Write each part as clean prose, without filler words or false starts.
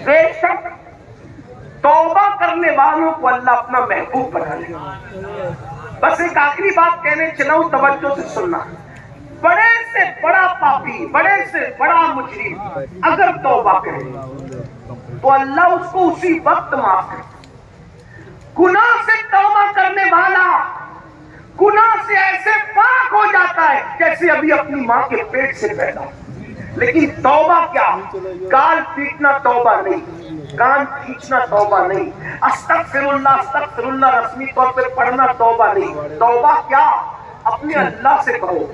بے شک توبہ کرنے والوں کو اللہ اپنا محبوب بنا لے گا۔ بس ایک آخری بات کہنے چلا ہوں، توجہ سے سننا۔ بڑے سے بڑا پاپی، بڑے سے بڑا مجرم اگر توبہ کرے تو اللہ اس کو اسی وقت معاف کرے۔ گناہ سے توبہ کرنے والا گناہ سے ایسے پاک ہو جاتا ہے جیسے ابھی اپنی ماں کے پیٹ سے پیدا ہو۔ لیکن توبہ کیا؟ گال پیٹنا توبہ نہیں، کان کھینچنا توبہ نہیں، استغفر اللہ رسمی طور پہ پڑھنا توبہ نہیں۔ توبہ کیا؟ اپنے اللہ سے کہو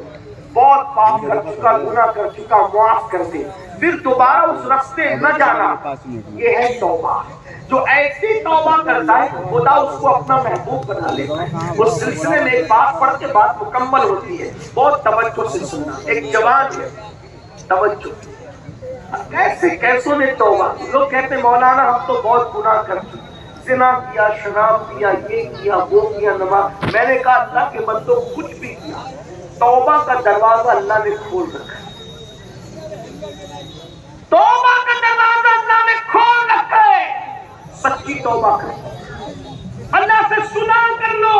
بہت پاپ کر چکا، گناہ کر چکا، معاف کر دے، پھر دوبارہ اس راستے نہ جانا۔ یہ ہے توبہ۔ جو ایسی توبہ کرتا ہے خدا اس کو اپنا محبوب بنا لیتا ہے۔ اس سلسلے میں ایک بات پڑھ کے بات مکمل ہوتی ہے، بہت توجہ سے سننا۔ ایک جوان ہے، توجہ، ایسے کیسوں نے توبہ کی؟ لوگ کہتے ہیں مولانا ہم تو بہت گناہ کر چکے، زنا کیا، شراب کیا، یہ کیا، وہ کیا، نماز۔ میں نے کہا اللہ کے بندوں کچھ بھی کیا، توبہ کا دروازہ اللہ نے کھول رکھا ہے، توبہ کا دروازہ اللہ نے کھول رکھا ہے۔ سچی توبہ کرو، اللہ سے سنا کر لو۔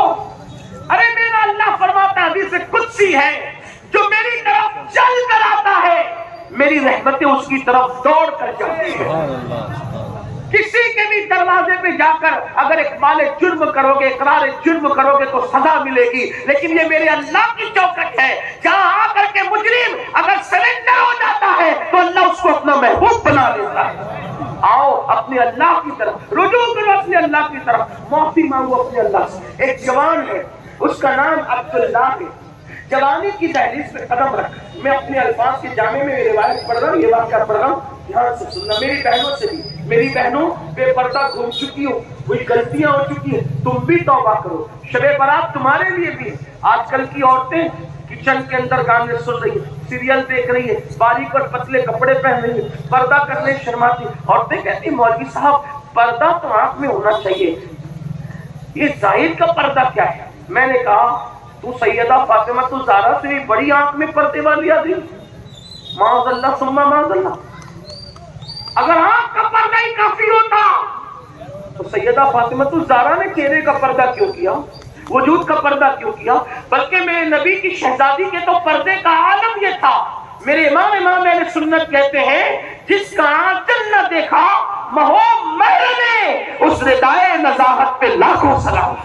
ارے میرا اللہ فرماتا ہے، حدیث قدسی ہے، جو میری طرف چل کر آتا ہے میری رحمتیں اس کی طرف دوڑ کر جاتی ہیں۔ کسی کے بھی دروازے پہ جا کر اگر اقبال جرم کرو گے، اقرار جرم کرو گے تو سزا ملے گی، لیکن یہ میرے اللہ کی چوکٹ ہے جہاں آ کر کے مجرم اگر سرنڈر ہو جاتا ہے تو اللہ اس کو اپنا محبوب بنا لیتا ہے۔ آؤ اپنے اللہ کی طرف رجوع کرو، اپنے اللہ کی طرف معافی مانگو اپنے اللہ سے۔ ایک جوان ہے، اس کا نام عبداللہ ہے، جوانی کی دہلیز پہ قدم رکھ۔ میں اپنے الفاظ کے جامع میں روایت پڑھ رہا ہوں، یہ واقعہ پڑھ رہا ہوں، دھیان سے سننا۔ میری بہنوں سے بھی، میری بہنوں بے پردہ گھوم چکی ہو، کوئی غلطیاں ہو چکی ہیں، تم بھی توبہ کرو۔ شب برات تمہارے لیے بھی ہے۔ آج کل کی عورتیں کچن کے اندر گانے سن رہی ہیں، سیریل دیکھ رہی ہیں، باریک اور پتلے کپڑے پہن رہی ہیں، پردہ کرنے شرماتی۔ عورتیں کہتی ہیں مولوی صاحب پردہ تو آنکھ میں ہونا چاہیے، یہ ظاہر کا پردہ کیا ہے؟ میں نے کہا تو سیدہ فاطمہ تو زہرا سے بھی بڑی آنکھ میں پردے والی آدمی، معاذ اللہ ثم معاذ اللہ۔ اگر آنکھ کا پردہ ہی کافی ہوتا تو سیدہ فاطمہ تو زہرا نے چہرے کا پردہ کیوں کیا، وجود کا پردہ کیوں کیا؟ بلکہ میرے نبی کی شہزادی کے تو پردے کا عالم یہ تھا۔ میرے امام اہل سنت کہتے ہیں جس کا آنچل نہ دیکھا مہو مہر نے، اس ردائے نزاہت پہ لاکھوں سلام۔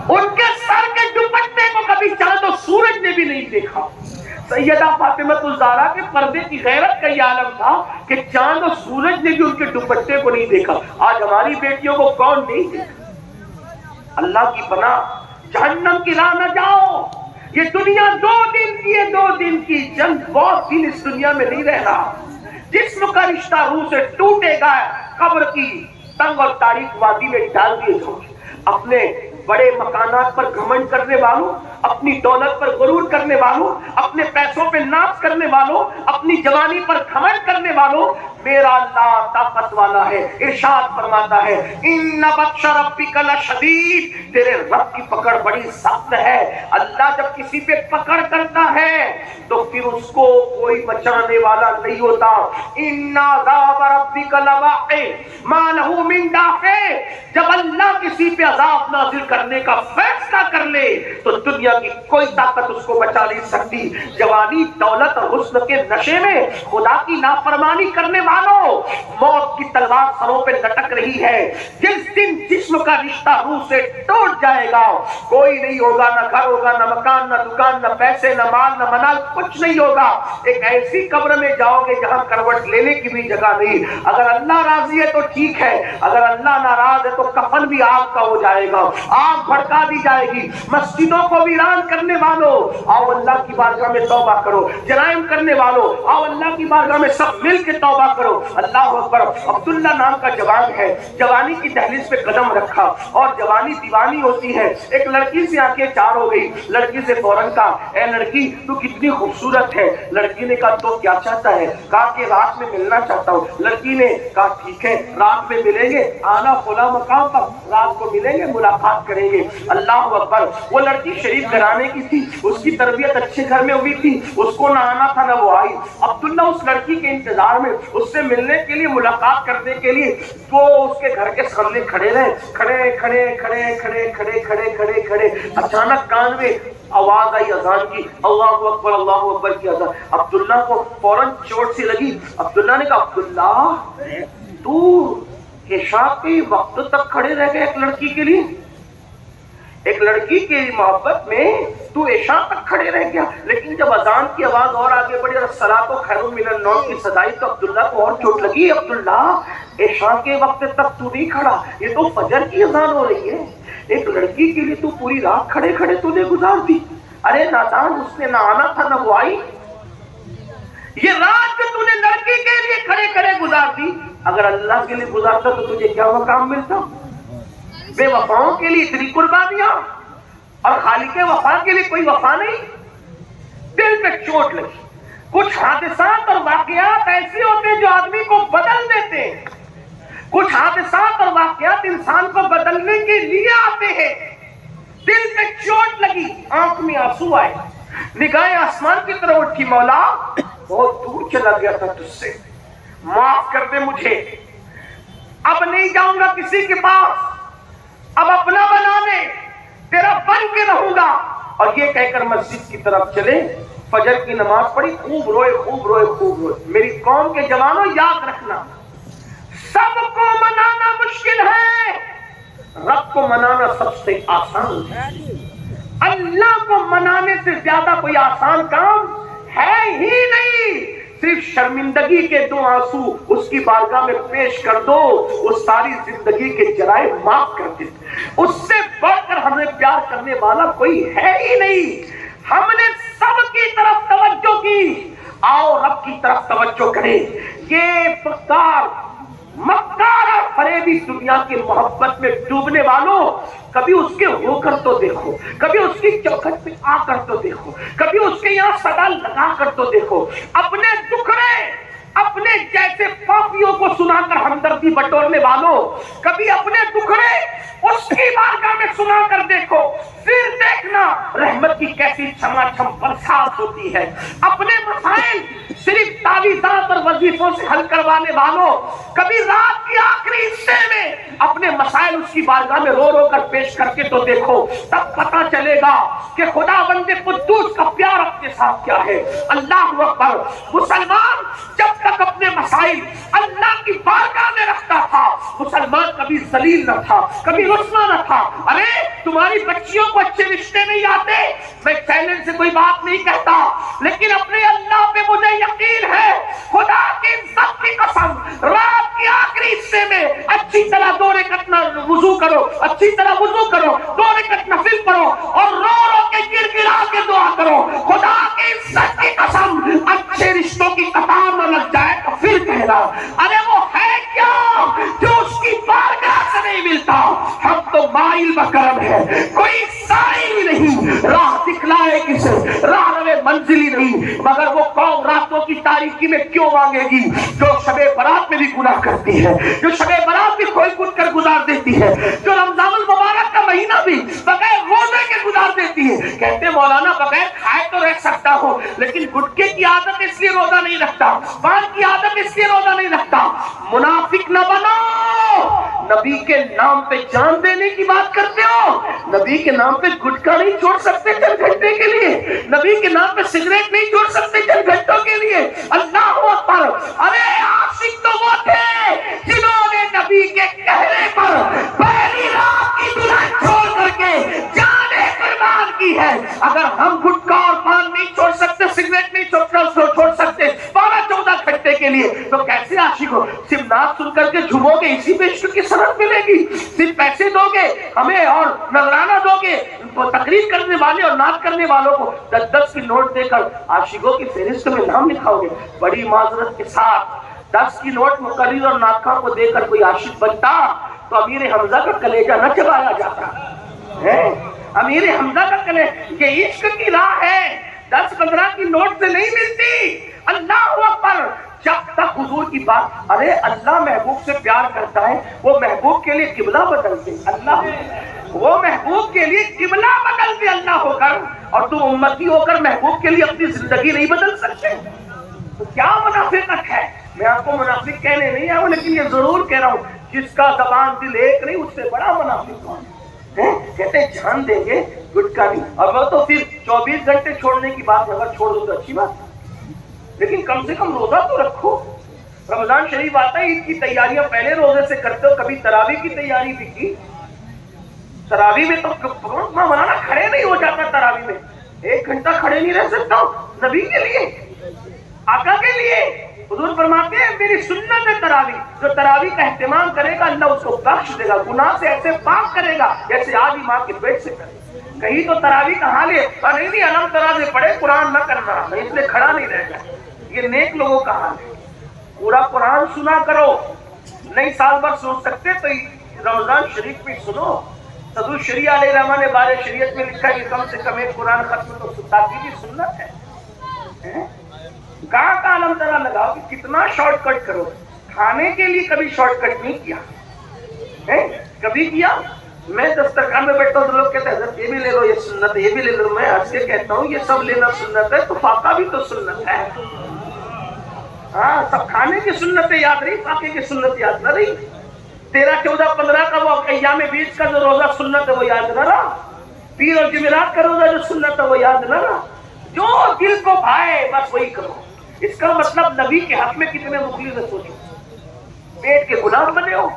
ان کے سر کے دوپٹے کو کبھی چاند و سورج نے بھی نہیں دیکھا۔ سیدہ فاطمہ الزہرا کے پردے کی غیرت کا یہ عالم تھا کہ چاند و سورج نے بھی ان کے دوپٹے کو نہیں دیکھا۔ آج ہماری بیٹیوں کو کون نہیں دیکھا؟ اللہ کی پناہ، جہنم کی راہ نہ جاؤ۔ یہ دنیا 2 دن کی ہے، 2 دن کی جنگ بہت دن اس دنیا میں نہیں رہنا۔ جسم کا رشتہ روح سے ٹوٹے گا، قبر کی تنگ اور تاریک وادی میں ڈال دیے جاؤ۔ اپنے بڑے مکانات پر گھمنڈ کرنے والوں، اپنی دولت پر غرور کرنے والوں، اپنے پیسوں پہ ناز کرنے والوں، اپنی جوانی پر گھمنڈ کرنے والوں، میرا اللہ طاقت والا ہے۔ ارشاد فرماتا ہے ان بطش ربک لشدید، تیرے رب کی پکڑ بڑی سخت ہے۔ اللہ جب کسی پہ پکڑ کرتا ہے تو پھر اس کو کوئی بچانے والا نہیں ہوتا۔ ان عذاب ربک لواقع ما له من دافع، جب اللہ کسی پہ عذاب نازل کرنے کا فیصلہ کر لے تو دنیا کی کوئی طاقت اس کو بچا نہیں سکتی۔ جوانی، دولت اور حسن کے نشے میں خدا کی نافرمانی کرنے والوں، موت کی تلوار سروں پہ لٹک رہی ہے۔ جس دن جسم کا رشتہ روح سے ٹوٹ جائے گا، کوئی نہیں ہوگا، نہ گھر ہوگا، نہ مکان، نہ دکان، نہ پیسے، نہ مال، نہ منال، کچھ نہیں ہوگا۔ ایک ایسی قبر میں جاؤ گے جہاں کروٹ لینے کی بھی جگہ نہیں۔ اگر اللہ راضی ہے تو ٹھیک ہے، اگر اللہ ناراض ہے تو کفن بھی آگ کا ہو جائے گا، آگ بھڑکا دی جائے گی۔ مسجدوں کو ویران کرنے والوں، آؤ اللہ کی بارگاہ میں توبہ کرو۔ جرائم کرنے والوں، آؤ اللہ کی بارگاہ میں سب مل کے توبہ کرو۔ اللہ اکبر۔ عبداللہ نام کا جوان ہے، جوانی کی دہلیز پہ قدم رکھا اور جوانی دیوانی ہوتی ہے۔ ایک لڑکی سے آنکھیں چار ہو گئی، لڑکی سے فوراً کہا اے لڑکی تو کتنی خوبصورت ہے۔ لڑکی نے کہا تو کیا چاہتا ہے؟ کہا کہ رات میں ملنا چاہتا ہوں۔ لڑکی نے کہا ٹھیک ہے، رات میں ملیں گے، آنا فلاں مقام پر، رات کو ملیں گے، ملاقات کریں کریں گے. اللہ اکبر. وہ لڑکی شریف گھرانے کی تھی, اس کی تربیت اچھے گھر میں ہوئی تھی, اس کو نہ آنا تھا نہ وہ آئی. عبداللہ اس لڑکی کے انتظار میں, اس سے ملنے کے لیے, ملاقات کرنے کے لیے وہ اس کے گھر کے سامنے کھڑے رہے. کھڑے. اچانک کان میں آواز آئی اذان کی, اللہ اکبر کی اذان. عبداللہ کو فوراً چوٹ سی لگی. عبداللہ نے کہا, عبداللہ تو عشاء کے وقت تک کھڑے رہ گئے ایک لڑکی کے لیے, ایک لڑکی کی محبت میں تو عشاء تک کھڑے رہ گیا. لیکن جب اذان کی آواز اور آگے بڑھی اور الصلاۃ خیر من النوم کی صدائی تو عبداللہ کو اور چوٹ لگی. عبداللہ عشاء کے وقت تک تو نہیں کھڑا, یہ تو فجر کی اذان ہو رہی ہے, ایک لڑکی کے لیے تو پوری رات کھڑے تو نے گزار دی. ارے نادان, اس نے نہ آنا تھا نہ وہ آئی. یہ رات جو تو نے لڑکی کے لیے کھڑے گزار دی, اگر اللہ کے لیے گزارتا تو تجھے کیا مقام ملتا. بے وفاؤں کے لیے اتنی قربانیاں اور خالق وفا کے لیے کوئی وفا نہیں. دل پہ چوٹ لگی. کچھ حادثات اور واقعات ایسے ہوتے ہیں جو آدمی کو بدل دیتے ہیں. کچھ حادثات اور واقعات انسان کو بدلنے کے لیے آتے ہیں. دل پہ چوٹ لگی, آنکھ میں آنسو آئے, نگاہیں آسمان کی طرف اٹھی, مولا بہت دور چلا گیا تھا تجھ سے, معاف کر دے مجھے, اب نہیں جاؤں گا کسی کے پاس, اب اپنا بنا دے, تیرا بن کے رہوں گا. اور یہ کہہ کر مسجد کی طرف چلے. فجر کی نماز پڑھی, خوب روئے. میری قوم کے جوانوں یاد رکھنا, سب کو منانا مشکل ہے, رب کو منانا سب سے آسان ہے. اللہ کو منانے سے زیادہ کوئی آسان کام ہے ہی نہیں. صرف شرمندگی کے 2 آنسو اس کی بارگاہ میں پیش کر دو, اس ساری زندگی کے جرائم معاف کر دے. اس سے بڑھ کر ہمیں پیار کرنے والا کوئی ہے ہی نہیں. ہم نے سب کی طرف توجہ کی, آؤ رب کی طرف توجہ کریں. یہ مکار اور فریبی دنیا کی محبت میں ڈوبنے والوں, کبھی اس کے ہو کر تو دیکھو, کبھی اس کی چوکھٹ پہ آ کر تو دیکھو, کبھی اس کے یہاں صدا لگا کر تو دیکھو. اپنے دکھڑے اپنے جیسے پاپیوں کو سنا کر ہمدردی بٹورنے والوں, کبھی اپنے دکھڑے اس کی بارگاہ میں سنا کر دیکھو, پھر دیکھنا رحمت کی کیسی چھما چھم برسات ہوتی ہے. اپنے مسائل صرف تعویذات اور وظیفوں سے حل کروانے والوں, کبھی رات کی آخری حصے میں اپنے مسائل اس کی بارگاہ میں رو کر پیش کر کے تو دیکھو, تب پتا چلے گا کہ خدا بند قدوس کا پیار اپنے ساتھ کیا ہے. اللہ اکبر. مسلمان جب تک اپنے مسائل اللہ کی بارگاہ میں رکھتا تھا, مسلمان کبھی ذلیل نہ تھا, کبھی رسوا نہ تھا. ارے تمہاری بچیوں کو اچھے رشتے نہیں آتے, میں چیلنج سے کوئی بات نہیں کہتا, لیکن اپنے اللہ پہ مجھے یقین ہے, خدا کی عزت کی قسم, رات کی آخری حصے میں اچھی طرح 2 رکعت وضو کرو, اچھی طرح وضو کرو, 2 رکعت نفل پڑھو اور رو کے گر گرا کے دعا کرو. خدا کی عزت کی قسم, اچھے رشتوں کی قطار نہ لگ جائے تو پھر کہنا, ارے وہ ہے کیا جو اس کی بارگاہ سے نہیں ملتا. ہم تو مائل بکرم ہے, کوئی سائل نہیں, راہ دکھلائے کسے, راہ روے منزلی نہیں, مگر وہ قوم راتوں کی تاریکی میں کیوں مانگے گی جو شب برات میں بھی گناہ کرتی ہے, جو شب برات بھی کھوئی کود کر گزار دیتی ہے, جو رمضان المبارک کا مہینہ بھی بغیر روزے کے گزار دیتی ہے. کہتے مولانا بغیر کھائے تو رہ سکتا ہو, لیکن گٹکے کی عادت اس لیے روزہ نہیں رکھتا, پان کی عادت اس لیے روزہ نہیں رکھتا. منافق نہ بنو. نبی کے نام پہ جان دینے کی بات کرتے ہو, نبی کے نام پہ گٹکا نہیں چھوڑ سکتے چند گھنٹے کے لیے, نبی کے نام پہ سگریٹ نہیں چھوڑ سکتے چند گھنٹوں کے لیے. اللہ اکبر. ارے عاشق تو وہ تھے جنہوں نے نبی کے کہنے پر پہلی رات کی دلہن چھوڑ کر کے جانیں قربان کی ہے. اگر ہم گٹکا اور پان نہیں چھوڑ سکتے, سگریٹ نہیں چھوڑ سکتے 12-14 گھنٹے کے لیے, تو کیسے عاشق ہو. صرف نعت سن کر کے جھومو گے, اسی پہ عشق کی صنعت ملے گی. صرف پیسے دو گے ہمیں اور نذرانہ دو گے, تقریر کرنے والے اور نعت کرنے والوں کو 10-10 کی نوٹ دے کر عاشقوں کی فہرست میں نام لکھاؤ گے. بڑی معذرت کے ساتھ 10 کی نوٹ مقرر اور ناکا کو دے کر کوئی عاشق بنتا تو امیر حمزہ کا کلیجہ نہ چبایا جاتا ہے. امیر حمزہ کا کلیجہ, یہ عشق کی راہ ہے, 10-15 کی نوٹ سے نہیں ملتی. اللہ اکبر. جب تک حضور کی بات, ارے اللہ محبوب سے پیار کرتا ہے, وہ محبوب کے لیے قبلہ بدل دے. اللہ وہ محبوب کے لیے قبلہ بدل دے اللہ ہو کر، اور تم امتی ہو کر محبوب کے لیے اپنی زندگی نہیں بدل سکتے، تو کیا منافقت ہے؟ میں آپ کو منافق کہنے نہیں آؤں، لیکن یہ ضرور کہہ رہا ہوں جس کا زبان دل ایک نہیں اس سے بڑا منافق کون ہے؟ کہتے ہیں جان دیں گے گٹکا نہیں، اور وہ تو پھر 24 گھنٹے چھوڑنے کی بات، اگر چھوڑ دو تو اچھی بات، لیکن کم سے کم روزہ تو رکھو۔ رمضان شریف آتا ہے، عید کی تیاریاں پہلے روزے سے کرتے ہو، کبھی تراویح کی تیاری بھی کی؟ تراویح میں تو مولانا کھڑے نہیں ہو جاتا، تراویح میں 1 گھنٹہ کھڑے نہیں رہ سکتا ہوں نبی کے لیے، آقا کے لیے۔ حضور فرماتے ہیں میری سنت ہے تراویح، جو تراویح کا اہتمام کرے گا اللہ اس کو بخش دے گا، گناہ سے ایسے پاک کرے گا جیسے آدھی ماں کے پیٹ سے کرے۔ کہیں تو تراویح کا حال ہے نہیں علم تراویح پڑھے قرآن نہ کرنا، اس لیے کھڑا نہیں رہ جائے، یہ نیک لوگوں کا حال ہے۔ پورا قرآن سنا کرو، نہیں سال بھر سن سکتے تو رمضان شریف میں سنو۔ صدور شریعہ علیہ رحمہ نے بارے شریعت میں لکھا ہے کہ کم سے کم ایک قرآن ختم تو تاکیدی سنت ہے۔ کہاں کا علم ترا لگاؤ کہ کتنا شارٹ کٹ کرو، کھانے کے لیے کبھی شارٹ کٹ نہیں کیا، کبھی کیا؟ میں دسترخوان میں بیٹھتا ہوں تو لوگ کہتے ہیں حضرت یہ بھی لے لو، یہ سنت ہے، یہ بھی لے لو، میں ہنس کے کہتا ہوں یہ سب لینا سنت ہے تو فاقہ بھی تو سنت ہے۔ ہاں سب کھانے کی سنتیں یاد رہی، فاقے کی سنت یاد نہ رہی۔ 13، 14، 15 کا وہ ایام بیچ کا جو روزہ سنت ہے وہ یاد نہ رہا، پیر اور جمعرات کا روزہ جو سنت ہے وہ یاد نہ رہا۔ جو دل کو بھائے بس وہی کرو۔ اس کا مطلب نبی کے حق میں کتنے مخلص ہیں سوچو، پیٹ کے غلام بنے ہو،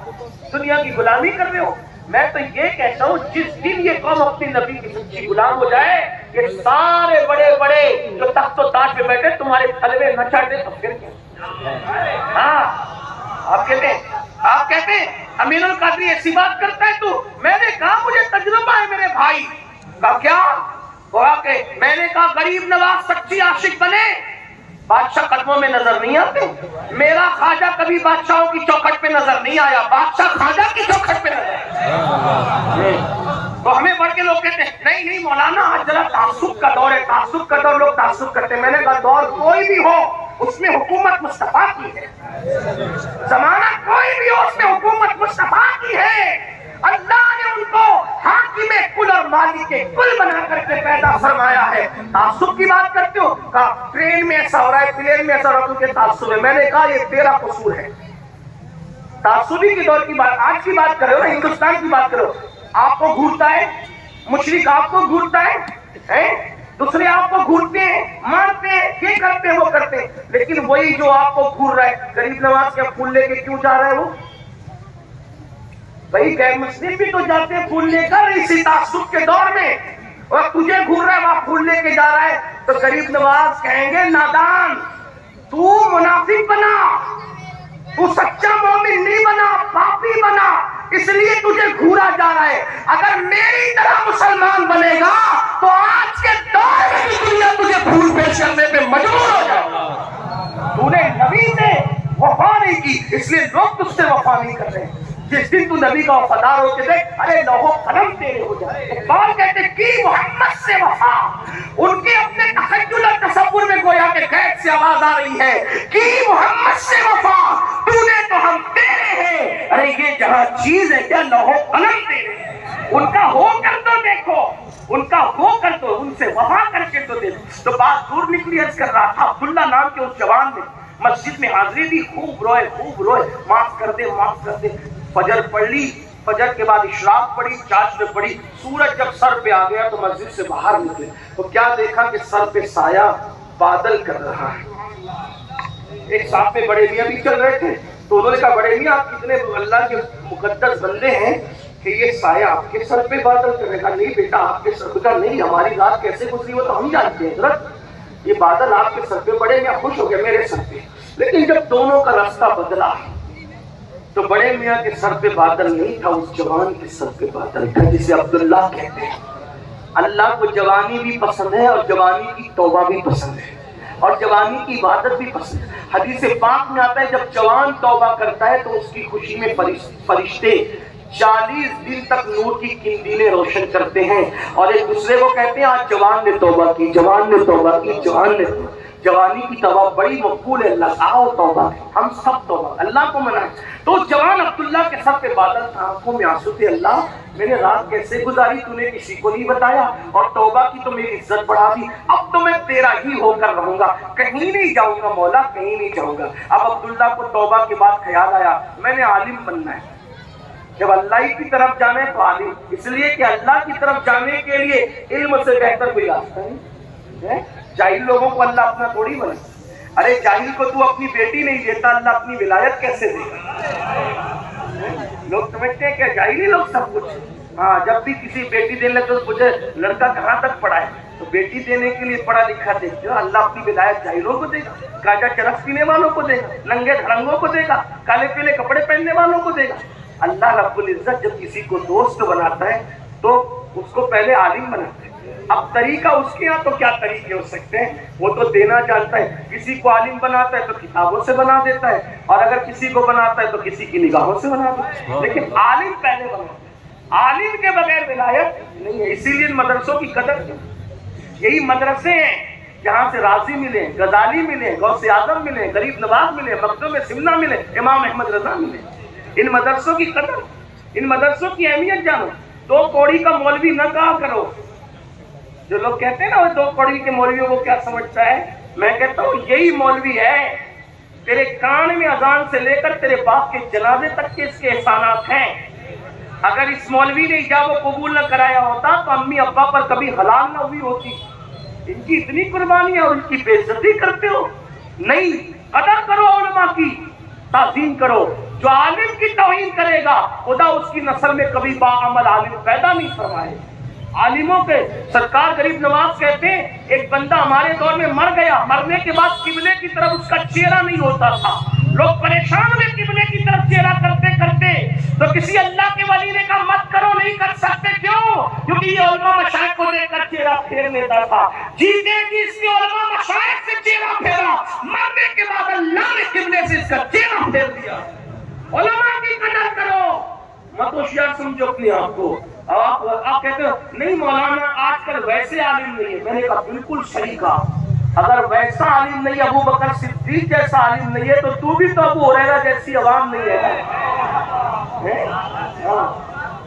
دنیا کی غلامی کر رہے ہو۔ میں تو یہ کہتا ہوں جس دن یہ قوم اپنی نبی کی سچی غلام ہو جائے، یہ سارے بڑے بڑے جو تخت و تاج پہ بیٹھے تمہارے تلوے نہ چاٹے تو پھر کیا؟ ہاں آپ کہتے ہیں امین القادری ایسی بات کرتا ہے تو، میں نے کہا مجھے تجربہ ہے میرے بھائی کا، کیا کہا کہ میں نے کہا غریب نواز سچی عاشق بنے، بادشاہ قدموں میں نظر نہیں آتے، میرا خواجہ کبھی بادشاہوں کی چوکھٹ پہ نظر نہیں آیا، بادشاہ خواجہ کی چوکھٹ پہ نظر آیا۔ تو ہمیں بڑھ کے لوگ کہتے ہیں نہیں مولانا آج ذرا تعصب کا دور ہے، تعصب کا دور، لوگ تعصب کرتے ہیں۔ میں نے کہا دور کوئی بھی ہو اس میں حکومت مصطفیٰ کی ہے، زمانہ کوئی بھی ہو اس میں حکومت مصطفیٰ کی ہے۔ اللہ نے ان کو حاکم کل اور مالک کل بنا کر کے پیدا فرمایا ہے۔ تعصب کی بات کرتے ہو، کہا ٹرین میں ایسا ہو رہا ہے، پلین میں ایسا ہو رہا ہے، ان کے تعصب ہے۔ میں نے کہا یہ تیرا قصور ہے، تعصبی کے دور کی بات آج کی بات کرو نا، ہندوستان کی بات کرو۔ آپ کو گھورتا ہے مشرک، آپ کو گھورتا ہے، دوسرے آپ کو گھورتے ہیں، مارتے ہیں، یہ کرتے ہیں وہ کرتے ہیں، لیکن وہی جو آپ کو گھور رہا ہے غریب نواز کے پھول لے کے کیوں جا رہا ہے وہ؟ بھائی غیر مسلم بھی تو جاتے ہیں پھول لے کر اسی تعصب کے دور میں، اور تجھے گھور رہا ہے وہاں پھول لے کے جا رہا ہے، تو غریب نواز کہیں گے نادان، تو منافق بنا، تو سچا مومن نہیں بنا، پاپی بنا، اس لیے تجھے گھورا جا رہا ہے۔ اگر میری طرح مسلمان بنے گا تو آج کے دور میں بھی دنیا تجھے پھول پیش کرنے پہ مجبور ہو جائے گا۔ تو نے نبی سے وفا نہیں کی اس لیے لوگ تجھ سے وفا نہیں کر رہے ہیں۔ جس دن تو نبی کا وفادار ہو کے دیکھ، ارے لوہو قلم تیرے ہو جائے۔ اقبال کہتے کی محمد سے وفا، ان کے اپنے تخیل اور تصور میں گویا کہ غیب سے آواز آ رہی ہے، کی محمد سے وفا، تو نے تو ہم تیرے ہیں، ارے یہ جہاں چیز ہے کیا لوہو قلم تیرے ہیں۔ ان کا ہو کر تو دیکھو، ان کا ہو کر تو ان سے وفا کر کے تو دیکھو۔ تو بات دور نکلی، عرض کر رہا تھا عبداللہ نام کے اس جوان نے مسجد میں حاضری دی، خوب روئے، معاف کر دے۔ فجر پڑھ لی، فجر کے بعد اشراق پڑھی، چاشت پڑھی، سورج جب سر پہ آ گیا تو مسجد سے باہر نکلے تو کیا دیکھا کہ سر پہ سایہ بادل کر رہا ہے۔ ایک ساتھ میں بڑے میاں بھی چل رہے تھے تو انہوں نے کہا بڑے میاں آپ کتنے اللہ کے مقدس بندے ہیں کہ یہ سایہ آپ کے سر پہ بادل کر رہا۔ نہیں بیٹا آپ کے سر پہ نہیں، ہماری رات کیسے گزری وہ تو ہم جانتے ہیں حضرت، یہ بادل آپ کے سر پہ، بڑے میاں خوش ہو گئے میرے سر پہ۔ لیکن جب دونوں کا راستہ بدلا تو بڑے میاں کے سر پہ بادل نہیں تھا، اس جوان کے سر پہ بادل تھا، جسے عبداللہ کہتے ہیں۔ اللہ کو جوانی بھی پسند ہے اور جوانی کی توبہ بھی پسند ہے اور جوانی کی عبادت بھی پسند ہے۔ حدیث پاک میں آتا ہے جب جوان توبہ کرتا ہے تو اس کی خوشی میں فرشتے 40 دن تک نور کی قندیلیں روشن کرتے ہیں اور ایک دوسرے کو کہتے ہیں آج جوان نے توبہ کی، جوان نے توبہ کی، جوان نے توبہ۔ جوانی کی توبہ بڑی مقبول ہے، اللہ آؤ توبہ، ہم سب توبہ اللہ کو منائیں۔ تو جوان عبداللہ کے سر پہ بادل تھا، آنکھوں میں آنسو تھے، اللہ میں نے رات کیسے گزاری تو نے کسی کو نہیں بتایا، اور توبہ کی تو میری عزت بڑھا دی، اب تو میں تیرا ہی ہو کر رہوں گا، کہیں نہیں جاؤں گا مولا، کہیں نہیں جاؤں گا۔ اب عبداللہ کو توبہ کے بعد خیال آیا میں نے عالم بننا ہے، جب اللہ کی طرف جانے تو عالم، اس لیے کہ اللہ کی طرف جانے کے لیے علم سے بہتر کوئی راستہ نہیں ہے۔ جاہل لوگوں کو اللہ اپنا تھوڑی بنا، ارے جاہل کو تو اپنی بیٹی نہیں دیتا، اللہ اپنی ولایت کیسے دے گا؟ لوگ سمجھتے ہیں کہ جاہلی لوگ سب کچھ، ہاں جب بھی کسی بیٹی دینے تو مجھے لڑکا کہاں تک پڑھا ہے، تو بیٹی دینے کے لیے پڑھا لکھا دیکھتے ہو، اللہ اپنی ولایت جاہلوں کو دے گا، گاجا چرس پینے والوں کو دے گا، ننگے دھڑنگوں کو دے گا، کالے پیلے کپڑے پہننے والوں کو دے گا۔ اللہ رب العزت جب کسی کو دوست بناتا ہے تو اس کو پہلے عالم بناتا ہے۔ اب طریقہ اس کے یہاں تو کیا طریقے ہو سکتے ہیں، وہ تو دینا جانتا ہے، کسی کو عالم بناتا ہے تو کتابوں سے بنا دیتا ہے، اور اگر کسی کو بناتا ہے تو کسی کی نگاہوں سے بنا دیتا ہے، لیکن عالم پہلے بناتا ہے، عالم کے بغیر ولایت نہیں ہے۔ اسی لیے مدرسوں کی قدر ہے، یہی مدرسے ہیں جہاں سے راضی ملے، غزالی ملے، غوث اعظم ملے، غریب نواز ملے، مخدوم سمنہ ملے، امام احمد رضا ملے۔ ان مدرسوں کی قدر، ان مدرسوں کی اہمیت جانو۔ دو کوڑی کا مولوی نہ کہا کرو، جو لوگ کہتے ہیں نا وہ دو کوڑی کے مولویوں کو کیا سمجھتا ہے، میں کہتا ہوں یہی مولوی ہے، تیرے کان میں اذان سے لے کر تیرے باپ کے جنازے تک کے اس کے احسانات ہیں۔ اگر اس مولوی نے ایجاب و قبول نہ کرایا ہوتا تو امی ابا پر کبھی حلال نہ ہوئی ہوتی۔ ان کی اتنی قربانی اور ان کی بے عزتی کرتے ہو، نہیں، قدر کرو علماء کی، تعظیم کرو۔ جو عالم کی توہین کرے گا خدا اس کی نسل میں کبھی باعمل عالم پیدا نہیں فرمائے۔ عالموں کے سرکار غریب نواز کہتے ہیں ایک بندہ ہمارے دور میں مر گیا، مرنے کے بعد قبلے کی طرف اس کا چہرہ نہیں ہوتا تھا، لوگ پریشان ہوئے قبلے کی طرف چہرہ کرتے کرتے، تو کسی اللہ کے ولی نے کہا مت کرو، نہیں کر سکتے، کیوں؟ کیونکہ یہ علماء مشائخ کو دیکھ کر چہرہ پھیر لیتا تھا، جیتے جی اس کے علماء مشائخ سے چہرہ پھیرا، مرنے کے بعد اللہ نے قبلے سے اس کا چہرہ پھیر دیا۔ علماء کی قدر کرو، مت ہوشیار سمجھو اپنے آپ کو۔ آپ کہتے ہو نہیں مولانا آج کل ویسے عالم نہیں ہے، میں نے کہا بالکل صحیح کہا، اگر ویسا عالم نہیں، ابو بکر صدیق جیسا عالم نہیں ہے تو بھی تو ابو ہریرہ جیسی عوام نہیں ہے۔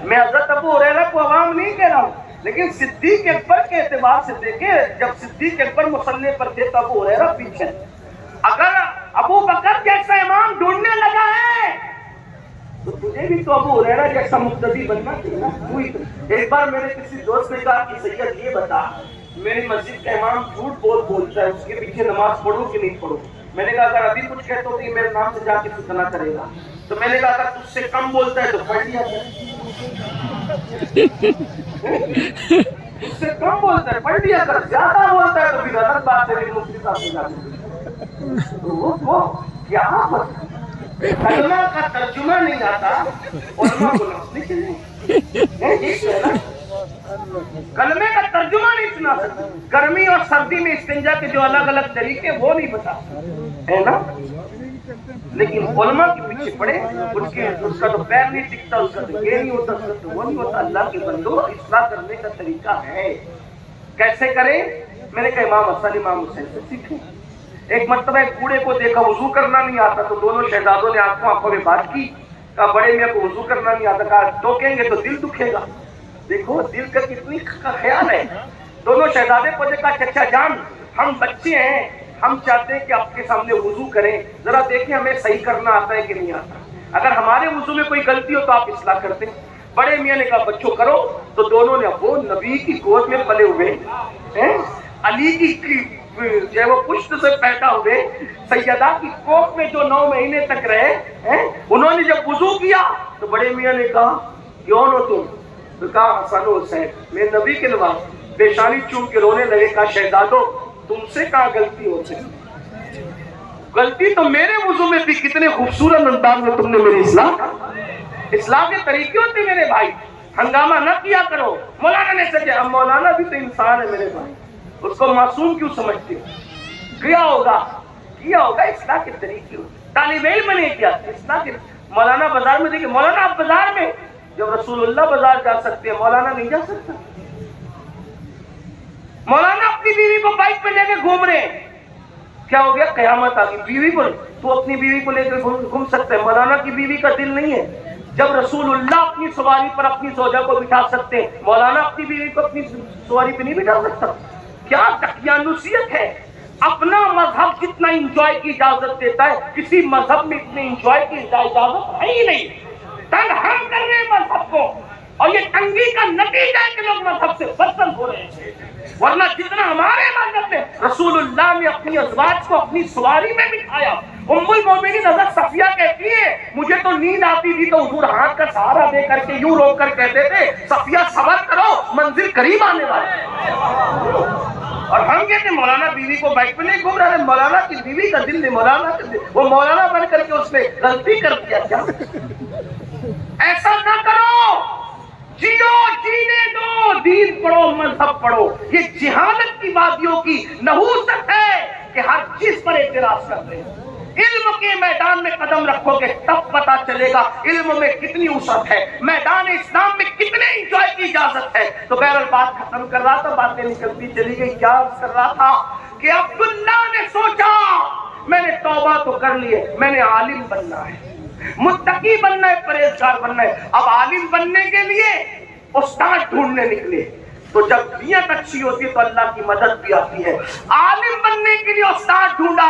میں حضرت ابو ہریرہ کو عوام نہیں کہہ رہا ہوں، لیکن صدیق اکبر کے اعتبار سے دیکھیں، جب صدیق اکبر مصلی پر تھے تو ابو ہریرہ پیچھے، اگر ابو بکر جیسا امام ڈھونڈنے لگا ہے تو تجھے بھی تو ابو ہریرہ جیسا مقتدی بننا چاہیے۔ ایک بار میں نے کسی دوست نے کہا کہ سید یہ بتا، میری مسجد کا امام جھوٹ بولتا ہے، اس کے پیچھے نماز پڑھوں کہ نہیں پڑھوں؟ میں نے کہا اگر ابھی کچھ کہتا ہوں کہ میرے نام سے جا کے فتنہ کرے گا، تو میں نے کہا اگر تجھ سے کم بولتا ہے تو پڑھ لیا کر، تجھ سے کم بولتا ہے پڑھ لیا کر، زیادہ بولتا ہے تو پھر غلط بات ہے، مفتی صاحب سے جا کے وہ کیا کلمہ کا ترجمہ نہیں آتا، علماء کو نہیں چاہیے، کلمے کا ترجمہ نہیں سنا سکتا، گرمی اور سردی میں استنجا کے جو الگ الگ طریقے وہ نہیں بتا ہے نا، لیکن علماء کے پیچھے پڑے، اس کا تو پیر نہیں ٹکتا، اس کا تو یہ نہیں ہوتا، اس کا تو وہ نہیں ہوتا۔ اللہ کے بندو اصلاح کرنے کا طریقہ ہے، کیسے کریں؟ میں نے کہا امام حسن امام حسین سے سیکھیں۔ ایک مرتبہ ایک بوڑھے کو دیکھا وضو کرنا نہیں آتا، تو دونوں شہزادوں نے آنکھوں میں بات کی، کہا بڑے میاں کو وضو کرنا نہیں آتا، کہا ٹوکیں گے تو دل دکھے گا۔ دیکھو دل کا کتنی خیال ہے۔ دونوں شہزادے کو دیکھا چچا جان ہم بچے ہیں، ہم چاہتے ہیں کہ آپ کے سامنے وضو کریں، ذرا دیکھیں ہمیں صحیح کرنا آتا ہے کہ نہیں آتا، اگر ہمارے وضو میں کوئی غلطی ہو تو آپ اصلاح کرتے ہیں۔ بڑے میاں نے کہا بچوں کرو، تو دونوں نے، وہ نبی کی گود میں پلے ہوئے ہیں، علی کی جو ہے وہ پشت سے پیدا ہوئے، سیدہ کی کوکھ میں جو 9 مہینے تک رہے ہیں، انہوں نے جب وضو کیا تو بڑے میاں نے کہا کیوں ہو تم؟ تو کہا حسن و حسین، میرے نبی کے نواز، پیشانی چوم کے رونے لگے، کہا شہزادو تم سے کہاں غلطی ہوتی، غلطی تو میرے وضو میں تھی، کتنے خوبصورت انداز میں تم نے میری اصلاح کے طریقے ہوتے میرے بھائی، ہنگامہ نہ کیا کرو۔ مولانا نے سجے، اب مولانا بھی تو انسان ہے میرے بھائی، اس کو معصوم کیوں سمجھتے ہو؟ کیا ہوگا اصلاح کے طریقے ہوتے، طالب علم نے کیا اصلاح کے۔ مولانا بازار میں دیکھیں، مولانا آپ بازار میں، جب رسول اللہ بازار جا سکتے ہیں مولانا نہیں جا سکتا۔ مولانا اپنی بیوی کو بائک پہ لے کے گھوم رہے ہیں، کیا ہو گیا؟ قیامت آ گئی. بیوی کو تو اپنی بیوی کو لے کر گھوم سکتے ہیں, مولانا کی بیوی کا دل نہیں ہے. جب رسول اللہ اپنی سواری پر اپنی زوجہ کو بٹھا سکتے ہیں, مولانا اپنی بیوی کو اپنی سواری پہ نہیں بٹھا سکتا. کیا دقیانوسیت ہے. اپنا مذہب جتنا انجوائے کی اجازت دیتا ہے, کسی مذہب میں اتنے انجوائے کی اجازت ہے ہی نہیں. تنگ ہم کر رہے ہیں مذہب کو, اور یہ تنگی کا نتیجہ ہے کہ لوگ مذہب سے بدتر ہو رہے ہیں. ورنہ جتنا ہمارے مذہب میں رسول اللہ نے اپنی ازواج کو اپنی سواری میں بٹھایا. ام المومنین حضرت صفیہ کہتی ہے مجھے تو نیند آتی تھی تو حضور ہاتھ کا سہارا دے کر کے یوں روک کر کہتے تھے صفیہ صبر کرو منزل قریب آنے والی. اور ہم کہتے ہیں مولانا بیوی کو بائک پہ نہیں گھوم رہا ہے, مولانا کی بیوی کا دل نہیں, مولانا کا دل, وہ مولانا بن کر کے اس نے غلطی کر دیا. کیا ایسا نہ کرو, جیو, جینے دو, دین پڑھو, مذہب پڑھو. یہ جہالت کی وادیوں کی نحوست ہے کہ ہر چیز پر اعتراض کر رہے ہیں. علم کے میدان میں قدم رکھو گے تب پتا چلے گا علم میں کتنی وسعت ہے, میدان اسلام میں کتنے انجوائے کی اجازت ہے. تو بہرحال بات ختم کر رہا تھا, باتیں نکلتی چلی گئی. کیا عرض کر رہا تھا کہ عبداللہ نے سوچا میں نے توبہ تو کر لی ہے, میں نے عالم بننا ہے, متقی بننا ہے, پرہیزگار بننا ہے. اب عالم بننے کے لیے استاد ڈھونڈنے نکلے. تو جب نیت اچھی ہوتی ہے تو اللہ کی مدد بھی آتی ہے. عالم بننے کے لیے استاد ڈھونڈا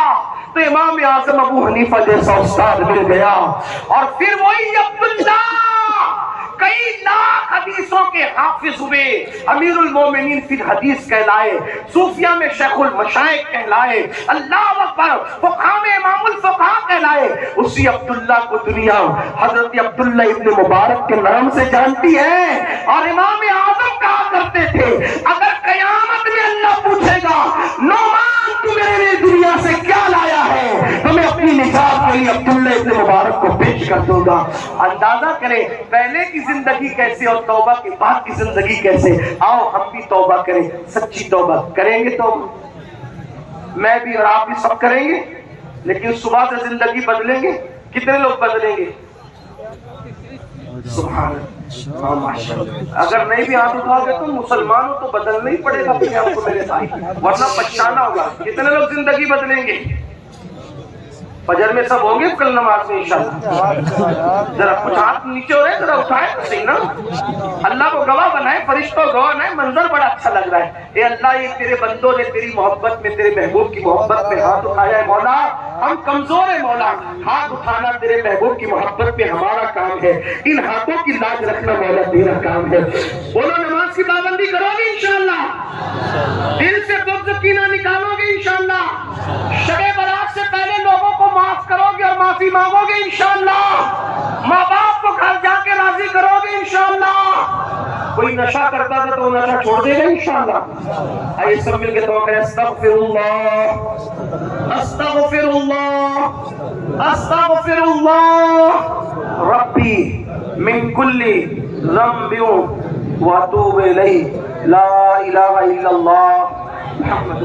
تو امام اعظم ابو حنیفہ جیسا استاد مل گیا. اور پھر وہی عبداللہ کئی لاکھ حدیثوں کے حافظ ہوئے, امیر المومنین فی الحدیث کہلائے, صوفیہ میں شیخ المشائخ کہلائے, اللہ اکبر, فقہاء میں امام الفقہاء کہلائے. اسی عبداللہ کو دنیا حضرت عبداللہ ابن مبارک کے نام سے جانتی ہے. اور امام اعظم کہا کرتے تھے اگر قیامت میں اللہ پوچھے گا نعمان تو میرے لیے دنیا سے کیا لایا ہے, تو میں اپنی نجات کے لیے عبداللہ ابن مبارک کو پیش کر دوں گا. اندازہ کریں پہلے کی زندگی کیسے اور توبہ کے بعد کی زندگی کیسے. آؤ ہم بھی توبہ کریں, سچی توبہ کریں گے. توبہ میں بھی اور آپ بھی سب کریں گے, لیکن صبح سے زندگی بدلیں گے. کتنے لوگ بدلیں گے؟ سبحان اللہ. اگر نہیں بھی ہاتھ اٹھا گے تو مسلمانوں تو بدلنا ہی پڑے گا اپنے آپ کو میرے بھائی, ورنہ پچھتانا ہوگا. کتنے لوگ زندگی بدلیں گے؟ فجر میں سب ہوں گے کل نماز میں انشاءاللہ. ذرا کچھ ہاتھ نیچے ہو رہے ہیں, ذرا اٹھائے تو صحیح نا. اللہ کو گواہ بنائے, فرشتوں گواہ بنائے. منظر بڑا اچھا لگ رہا ہے. اے اللہ, یہ تیرے بندوں نے تیری محبت میں, تیرے محبوب کی محبت میں ہاتھ اٹھایا ہے. مولا ہم کمزور ہیں, مولا ہاتھ اٹھانا تیرے محبوب کی محبت میں ہمارا کام ہے. ان ہاتھوں کی لاج رکھنا مولا تیرا کام ہے. بولو نماز کی پابندی کرو گے انشاءاللہ, دل سے بغض کینہ نکالو گے انشاءاللہ, شب برات سے پہلے لوگوں کو معاف کرو گے اور معافی مانگو گے انشاءاللہ, ماں باپ کو گھر جا کے راضی کرو گے انشاءاللہ. کوئی نشہ کرتا تھا تو وہ نشہ چھوڑ دے گا انشاءاللہ. آئیے سب مل کے دعا کریں, استغفر اللہ, استغفر اللہ, استغفر اللہ ربی من کل ذنب واتوب الیہ, لا الہ الا اللہ محمد.